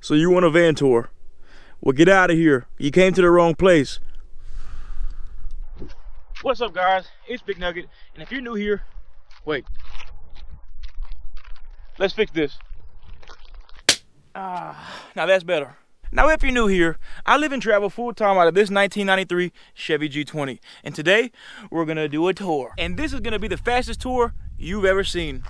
So you want a van tour? Well, get out of here. You came to the wrong place. What's up, guys? It's Big Nugget, and if you're new here, wait. Let's fix this. Now that's better. Now, if you're new here, I live and travel full-time out of this 1993 Chevy G20. And today, we're gonna do a tour. And this is gonna be the fastest tour you've ever seen.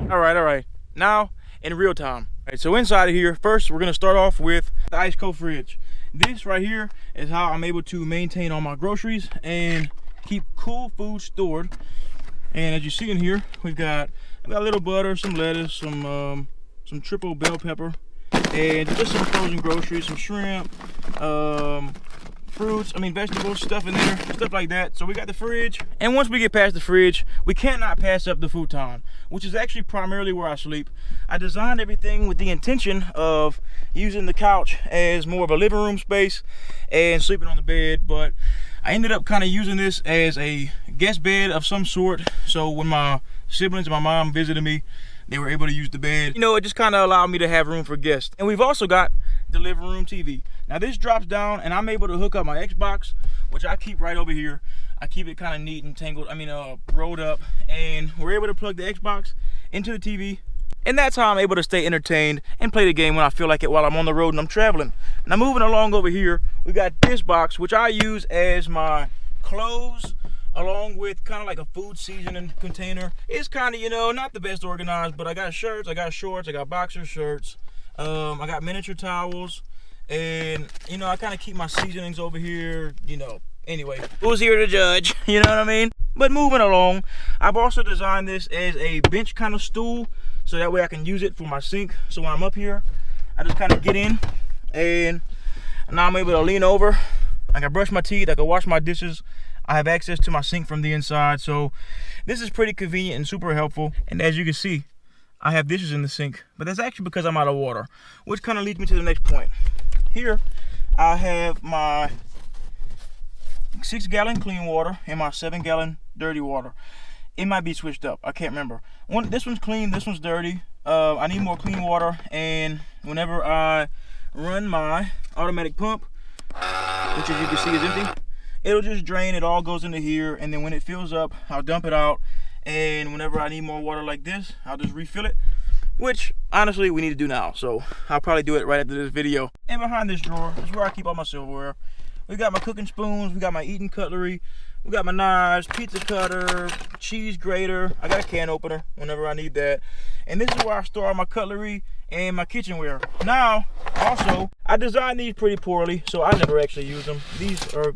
All right. Now, in real time. All right, so inside of here, first, we're gonna start off with the ice cold fridge. This right here is how I'm able to maintain all my groceries and keep cool food stored. And as you see in here, I've got a little butter, some lettuce, some triple bell pepper, and just some frozen groceries, some shrimp, fruits, vegetables, stuff in there, stuff like that. So we got the fridge, and once we get past the fridge, we cannot pass up the futon, which is actually primarily where I sleep. I designed everything with the intention of using the couch as more of a living room space and sleeping on the bed, but I ended up kind of using this as a guest bed of some sort. So when my siblings and my mom visited me, they were able to use the bed. You know, it just kind of allowed me to have room for guests. And we've also got the living room TV. Now this drops down and I'm able to hook up my Xbox, which I keep right over here. I keep it kind of neat and rolled up, and we're able to plug the Xbox into the TV. And that's how I'm able to stay entertained and play the game when I feel like it while I'm on the road and I'm traveling. Now moving along over here, we got this box, which I use as my clothes, along with kind of like a food seasoning container. It's kind of, not the best organized, but I got shirts, I got shorts, I got boxer shirts, I got miniature towels, and, I kind of keep my seasonings over here, Anyway, who's here to judge? You know what I mean? But moving along, I've also designed this as a bench kind of stool, so that way I can use it for my sink. So when I'm up here, I just kind of get in, and now I'm able to lean over. I can brush my teeth, I can wash my dishes. I have access to my sink from the inside, so this is pretty convenient and super helpful. And as you can see, I have dishes in the sink, but that's actually because I'm out of water, which kind of leads me to the next point. Here, I have my 6-gallon clean water and my 7-gallon dirty water. It might be switched up, I can't remember. This one's clean, this one's dirty. I need more clean water, and whenever I run my automatic pump, which as you can see is empty, it'll just drain, it all goes into here, and then when it fills up, I'll dump it out, and whenever I need more water like this, I'll just refill it, which honestly we need to do now, so I'll probably do it right after this video. And behind this drawer is where I keep all my silverware. We got my cooking spoons, we got my eating cutlery, we got my knives, pizza cutter, cheese grater. I got a can opener whenever I need that. And this is where I store all my cutlery and my kitchenware. Now, also, I designed these pretty poorly, so I never actually use them. These are,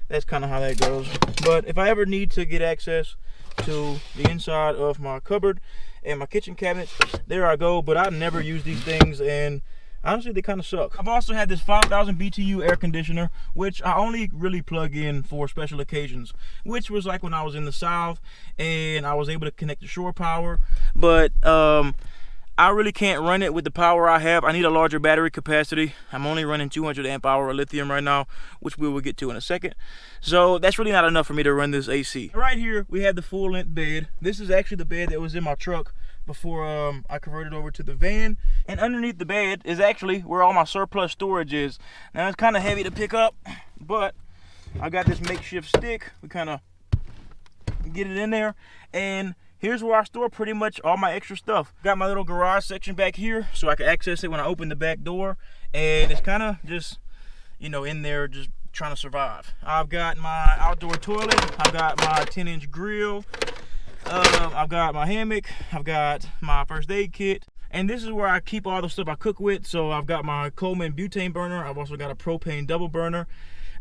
that's kind of how that goes. But if I ever need to get access to the inside of my cupboard and my kitchen cabinets, there I go. But I never use these things, and honestly, they kind of suck. I've also had this 5,000 BTU air conditioner, which I only really plug in for special occasions, which was like when I was in the South and I was able to connect to shore power. But I really can't run it with the power I have. I need a larger battery capacity. I'm only running 200 amp hour lithium right now, which we will get to in a second. So that's really not enough for me to run this AC. Right here, we have the full length bed. This is actually the bed that was in my truck before I converted over to the van. And underneath the bed is actually where all my surplus storage is. Now it's kind of heavy to pick up, but I got this makeshift stick. We kind of get it in there, and here's where I store pretty much all my extra stuff. Got my little garage section back here so I can access it when I open the back door, and it's kind of just, in there just trying to survive. I've got my outdoor toilet, I've got my 10-inch grill, I've got my hammock, I've got my first aid kit, and this is where I keep all the stuff I cook with. So I've got my Coleman butane burner, I've also got a propane double burner.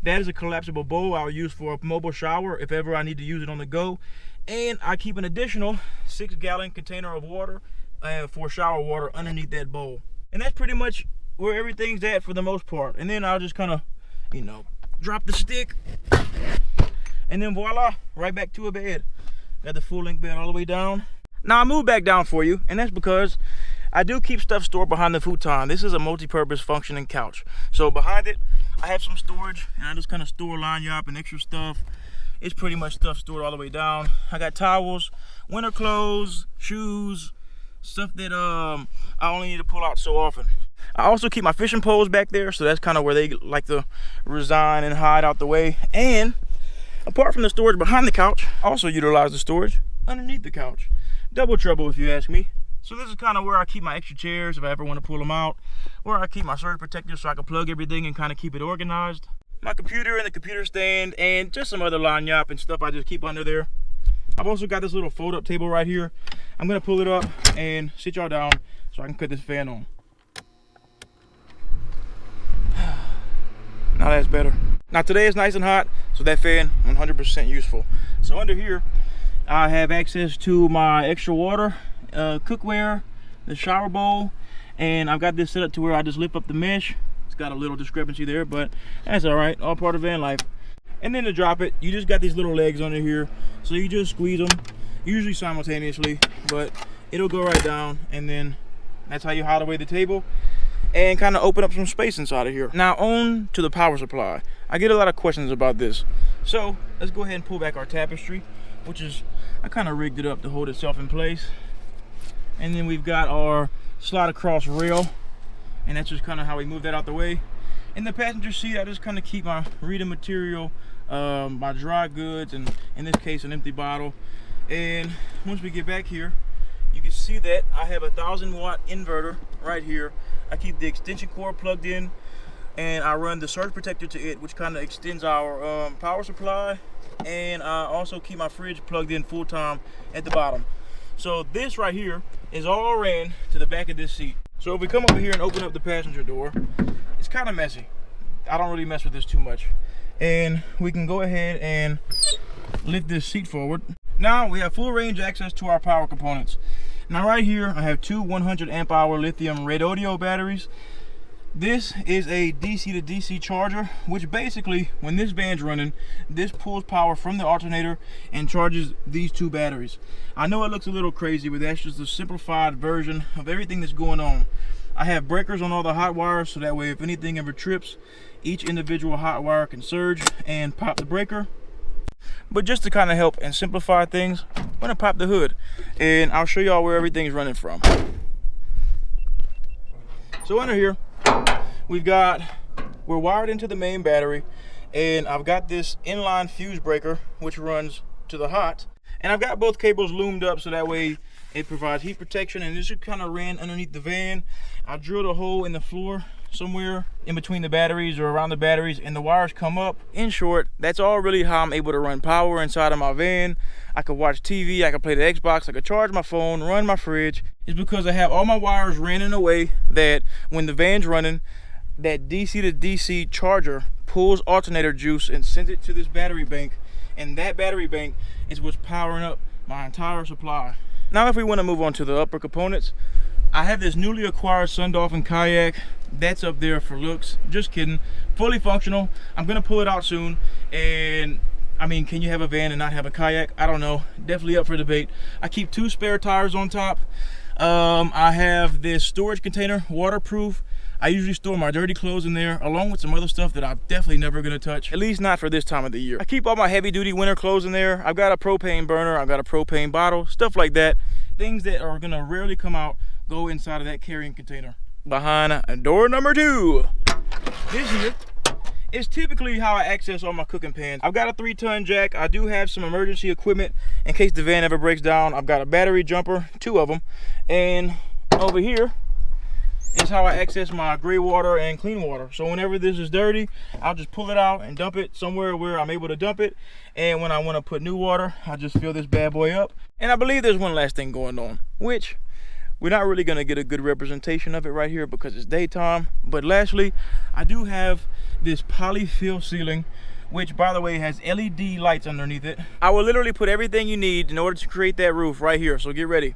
That is a collapsible bowl I'll use for a mobile shower if ever I need to use it on the go. And I keep an additional 6-gallon container of water for shower water underneath that bowl. And that's pretty much where everything's at for the most part. And then I'll just kind of, drop the stick, and then voila, right back to a bed. Got the full length bed all the way down. Now I moved back down for you, and that's because I do keep stuff stored behind the futon. This is a multi-purpose functioning couch. So behind it, I have some storage, and I just kind of store lanyard and extra stuff. it's pretty much stuff stored all the way down. I got towels, winter clothes, shoes, stuff that I only need to pull out so often. I also keep my fishing poles back there, so that's kind of where they like to reside and hide out the way. And apart from the storage behind the couch, I also utilize the storage underneath the couch. Double trouble if you ask me. So this is kind of where I keep my extra chairs if I ever want to pull them out, where I keep my surge protector so I can plug everything and kind of keep it organized. My computer and the computer stand and just some other lanyap and stuff I just keep under there. I've also got this little fold up table right here. I'm gonna pull it up and sit y'all down so I can cut this fan on. Now that's better. Now today is nice and hot, so that fan 100% useful. So under here, I have access to my extra water, cookware, the shower bowl, and I've got this set up to where I just lift up the mesh. It's got a little discrepancy there, but that's all right, all part of van life. And then to drop it, you just got these little legs under here, so you just squeeze them, usually simultaneously, but it'll go right down, and then that's how you hide away the table and kind of open up some space inside of here. Now on to the power supply. I get a lot of questions about this, so let's go ahead and pull back our tapestry, which is, I kind of rigged it up to hold itself in place. And then we've got our slide across rail, and that's just kind of how we move that out the way. In the passenger seat, I just kind of keep my reading material, my dry goods, and in this case an empty bottle. And once we get back here, you can see that I have a 1,000-watt inverter right here. I keep the extension cord plugged in, and I run the surge protector to it, which kind of extends our power supply. And I also keep my fridge plugged in full time at the bottom. So this right here is all ran to the back of this seat. So if we come over here and open up the passenger door, it's kind of messy. I don't really mess with this too much. And we can go ahead and lift this seat forward. Now we have full range access to our power components. Now right here, I have two 100 amp hour lithium radiodiodo batteries. This is a DC to DC charger, which basically, when this van's running, this pulls power from the alternator and charges these two batteries. I know it looks a little crazy, but that's just a simplified version of everything that's going on. I have breakers on all the hot wires, so that way if anything ever trips, each individual hot wire can surge and pop the breaker. But just to kind of help and simplify things, I'm gonna pop the hood and I'll show y'all where everything's running from. So under here, we're wired into the main battery, and I've got this inline fuse breaker which runs to the hot, and I've got both cables loomed up so that way it provides heat protection. And this is kind of ran underneath the van. I drilled a hole in the floor somewhere in between the batteries or around the batteries, and the wires come up. In short, that's all really how I'm able to run power inside of my van. I could watch TV, I could play the Xbox, I could charge my phone, run my fridge. It's because I have all my wires ran in a way that when the van's running, that DC to DC charger pulls alternator juice and sends it to this battery bank, and that battery bank is what's powering up my entire supply. Now if we want to move on to the upper components, I have this newly acquired Sun Dolphin kayak. That's up there for looks. Just kidding. Fully functional. I'm gonna pull it out soon. And I mean, can you have a van and not have a kayak? I don't know. Definitely up for debate. I keep two spare tires on top. I have this storage container, waterproof. I usually store my dirty clothes in there, along with some other stuff that I'm definitely never gonna touch, at least not for this time of the year. I keep all my heavy duty winter clothes in there. I've got a propane burner, I've got a propane bottle, stuff like that. Things that are gonna rarely come out go inside of that carrying container. Behind door number 2, this here is typically how I access all my cooking pans. I've got a 3-ton jack. I do have some emergency equipment in case the van ever breaks down. I've got a battery jumper, 2 of them, and over here is how I access my gray water and clean water. So whenever this is dirty, I'll just pull it out and dump it somewhere where I'm able to dump it. And when I want to put new water, I just fill this bad boy up. And I believe there's one last thing going on, which we're not really going to get a good representation of it right here because it's daytime. But lastly, I do have this polyfill ceiling, which by the way has LED lights underneath it. I will literally put everything you need in order to create that roof right here, so get ready.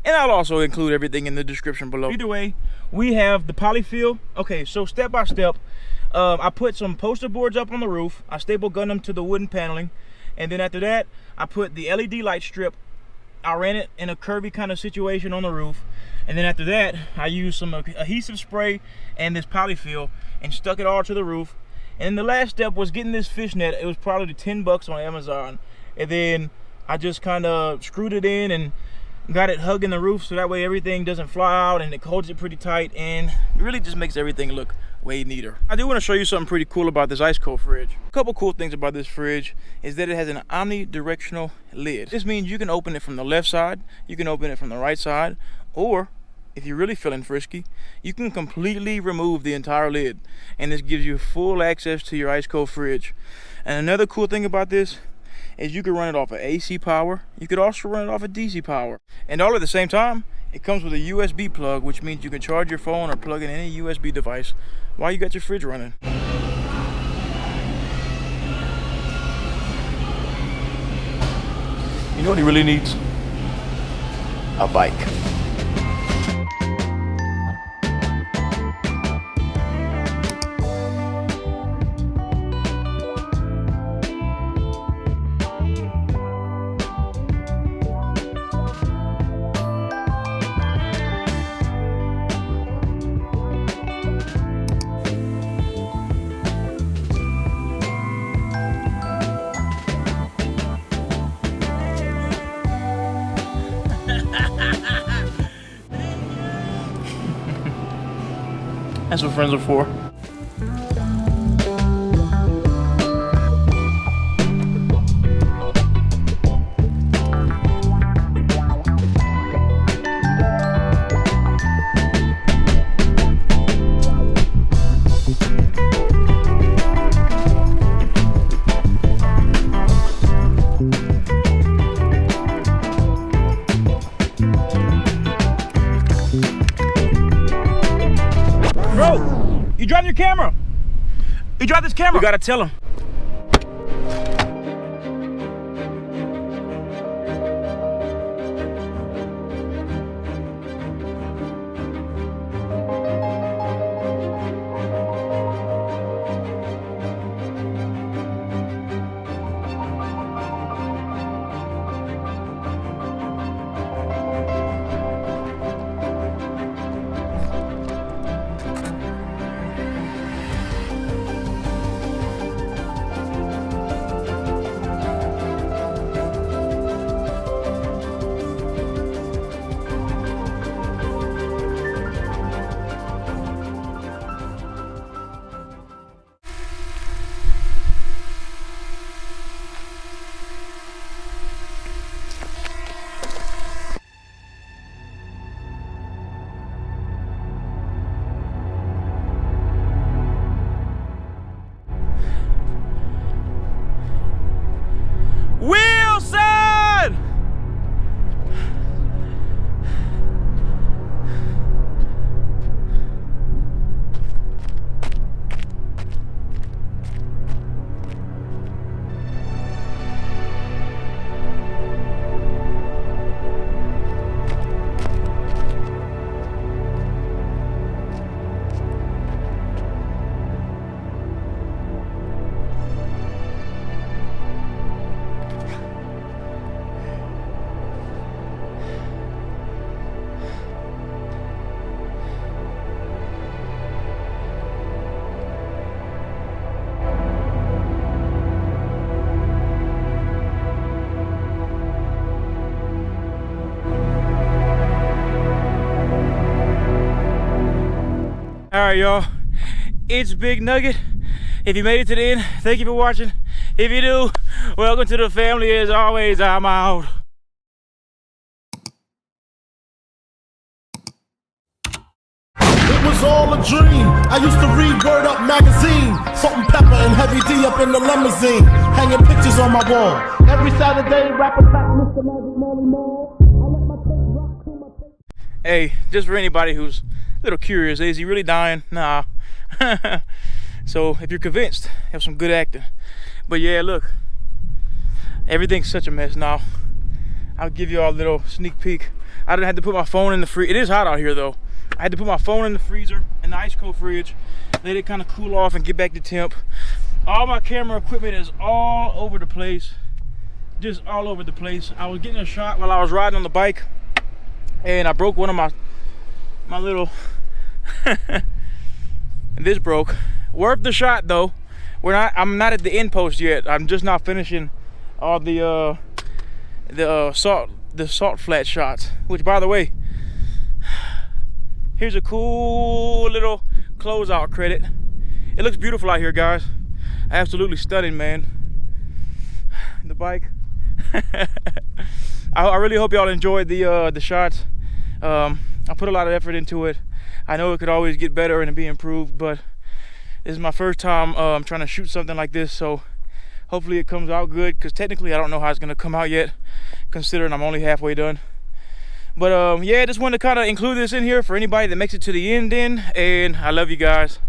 And I'll also include everything in the description below. Either way, we have the polyfill. Okay, so step by step, I put some poster boards up on the roof. I staple gun them to the wooden paneling. And then after that, I put the LED light strip. I ran it in a curvy kind of situation on the roof. And then after that, I used some adhesive spray and this polyfill and stuck it all to the roof. And the last step was getting this fishnet. It was probably 10 bucks on Amazon. And then I just kind of screwed it in and got it hugging the roof so that way everything doesn't fly out and it holds it pretty tight, and it really just makes everything look way neater. I do want to show you something pretty cool about this ice cold fridge. A couple cool things about this fridge is that it has an omnidirectional lid. This means you can open it from the left side, you can open it from the right side, or if you're really feeling frisky, you can completely remove the entire lid, and this gives you full access to your ice cold fridge. And another cool thing about this is you can run it off of AC power. You could also run it off of DC power. And all at the same time, it comes with a USB plug, which means you can charge your phone or plug in any USB device while you got your fridge running. You know what he really needs? A bike. That's what friends are for. Bro, you dropped your camera. You dropped this camera. We gotta tell him. All right, y'all, it's Big Nugget. If you made it to the end, thank you for watching. If you do, welcome to the family. As always, I'm out. It was all a dream. I used to read Word Up magazine. Salt and Pepper and Heavy D up in the limousine, hanging pictures on my wall. Every Saturday, rapper pack Mr. Magic Molly Mall. I let my tape rock through my tape. Hey, just for anybody who's a little curious, is he really dying? Nah. So if you're convinced, have some good acting. But yeah, look, everything's such a mess now. I'll give you all a little sneak peek. I didn't have to put my phone in the freezer. It is hot out here though. I had to put my phone in the freezer, in the ice cold fridge, let it kind of cool off and get back to temp. All my camera equipment is all over the place. Just all over the place. I was getting a shot while I was riding on the bike, and I broke one of my little and this broke. Worth the shot though. I'm not at the end post yet. I'm just not finishing all the salt flat shots. Which, by the way, here's a cool little closeout credit. It looks beautiful out here, guys. Absolutely stunning, man. The bike. I really hope y'all enjoyed the shots. I put a lot of effort into it. I know it could always get better and be improved, but this is my first time trying to shoot something like this, so hopefully it comes out good, because technically I don't know how it's gonna come out yet, considering I'm only halfway done. But yeah, just wanted to kind of include this in here for anybody that makes it to the end, and I love you guys.